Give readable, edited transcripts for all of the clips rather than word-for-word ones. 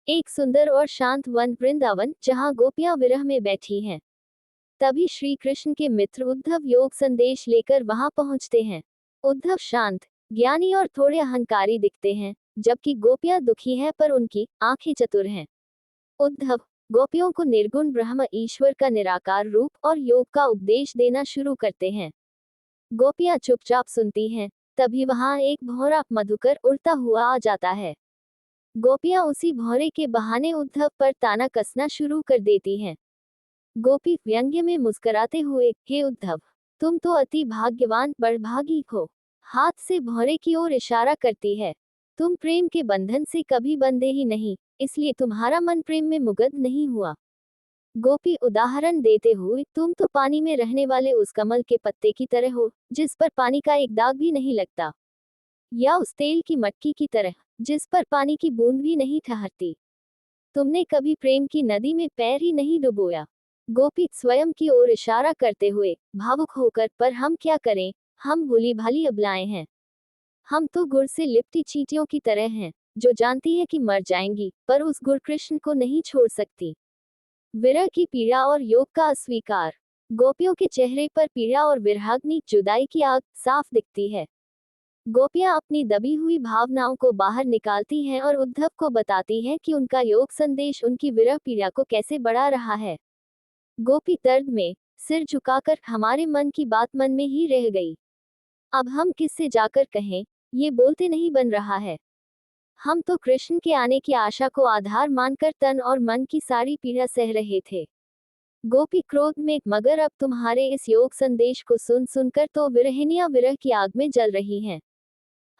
एक सुंदर और शांत वन वृंदावन जहाँ गोपियां विरह में बैठी हैं। तभी श्री कृष्ण के मित्र उद्धव योग संदेश लेकर वहां पहुंचते हैं। उद्धव शांत, ज्ञानी और थोड़े अहंकारी दिखते हैं, जबकि गोपियां दुखी हैं पर उनकी आंखें चतुर हैं। उद्धव गोपियों को निर्गुण ब्रह्म ईश्वर का निराकार रूप और योग का उपदेश देना शुरू करते हैं। गोपियां चुपचाप सुनती हैं। तभी वहां एक भौरा मधुकर उड़ता हुआ आ जाता है। गोपियां उसी भौरे के बहाने उद्धव पर ताना कसना शुरू कर देती हैं। गोपी व्यंग्य में मुस्कुराते हुए, हे उद्धव, तुम तो अति भाग्यवान बड़भागी हो। हाथ से भौरे की ओर इशारा करती है। तुम प्रेम के बंधन से कभी बंधे ही नहीं, इसलिए तुम्हारा मन प्रेम में मुग्ध नहीं हुआ। गोपी उदाहरण देते हुए, तुम तो पानी में रहने वाले उस कमल के पत्ते की तरह हो, जिस पर पानी का एक दाग भी नहीं लगता, या उस तेल की मटकी की तरह, जिस पर पानी की बूंद भी नहीं ठहरती। तुमने कभी प्रेम की नदी में पैर ही नहीं डुबोया। गोपी स्वयं की ओर इशारा करते हुए, भावुक होकर, पर हम क्या करें, हम भोली भाली अबलाएं हैं। हम तो गुड़ से लिपटी चींटियों की तरह हैं, जो जानती है कि मर जाएंगी, पर उस गुड़ कृष्ण को नहीं छोड़ सकती। विरह की पीड़ा और योग का अस्वीकार। गोपियों के चेहरे पर पीड़ा और विरहाग्नि जुदाई की आग साफ दिखती है। गोपियां अपनी दबी हुई भावनाओं को बाहर निकालती हैं और उद्धव को बताती हैं कि उनका योग संदेश उनकी विरह पीड़ा को कैसे बढ़ा रहा है। गोपी दर्द में सिर झुकाकर, हमारे मन की बात मन में ही रह गई। अब हम किससे जाकर कहें, ये बोलते नहीं बन रहा है। हम तो कृष्ण के आने की आशा को आधार मानकर तन और मन की सारी पीड़ा सह रहे थे। गोपी क्रोध में, मगर अब तुम्हारे इस योग संदेश को सुन सुनकर तो विरहिनियां विरह की आग में जल रही हैं।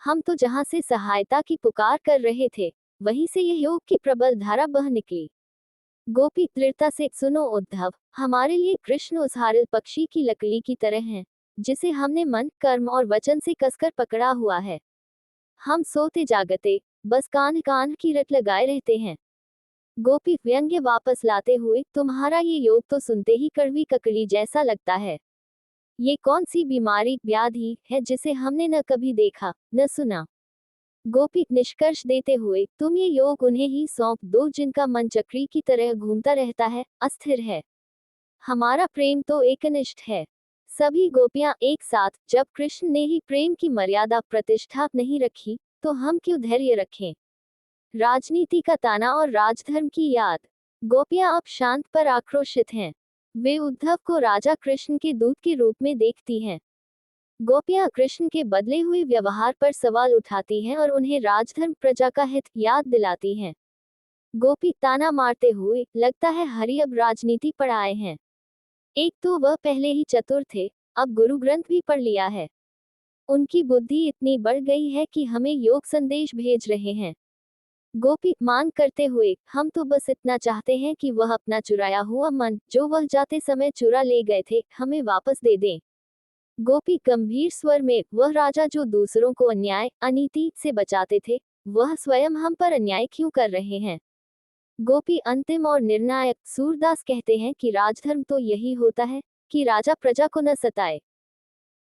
हम तो जहां से सहायता की पुकार कर रहे थे, वहीं से यह योग की प्रबल धारा बह निकली। गोपी दृढ़ता से, सुनो उद्धव, हमारे लिए कृष्ण उस हारिल पक्षी की लकड़ी की तरह हैं, जिसे हमने मन, कर्म और वचन से कसकर पकड़ा हुआ है। हम सोते जागते बस कान कान की रट लगाए रहते हैं। गोपी व्यंग्य वापस लाते हुए, तुम्हारा ये योग तो सुनते ही कड़वी ककड़ी जैसा लगता है। ये कौन सी बीमारी व्याधि है जिसे हमने न कभी देखा न सुना। गोपी निष्कर्ष देते हुए, तुम ये योग उन्हें ही सौंप दो जिनका मन चक्री की तरह घूमता रहता है, अस्थिर है। हमारा प्रेम तो एकनिष्ठ है। सभी गोपियां एक साथ, जब कृष्ण ने ही प्रेम की मर्यादा प्रतिष्ठा नहीं रखी, तो हम क्यों धैर्य रखें। राजनीति का ताना और राजधर्म की याद। गोपियां अब शांत पर आक्रोशित हैं। वे उद्धव को राजा कृष्ण के दूत के रूप में देखती हैं। गोपियां कृष्ण के बदले हुए व्यवहार पर सवाल उठाती हैं और उन्हें राजधर्म प्रजा का हित याद दिलाती हैं। गोपी ताना मारते हुए, लगता है हरि अब राजनीति पर आए हैं। एक तो वह पहले ही चतुर थे, अब गुरु ग्रंथ भी पढ़ लिया है। उनकी बुद्धि इतनी बढ़ गई है कि हमें योग संदेश भेज रहे हैं। गोपी मान करते हुए, हम तो बस इतना चाहते हैं कि वह अपना चुराया हुआ मन, जो वह जाते समय चुरा ले गए थे, हमें वापस दे दें। गोपी गंभीर स्वर में, वह राजा जो दूसरों को अन्याय अनीति से बचाते थे, वह स्वयं हम पर अन्याय क्यों कर रहे हैं। गोपी अंतिम और निर्णायक, सूरदास कहते हैं कि राजधर्म तो यही होता है कि राजा प्रजा को न सताए।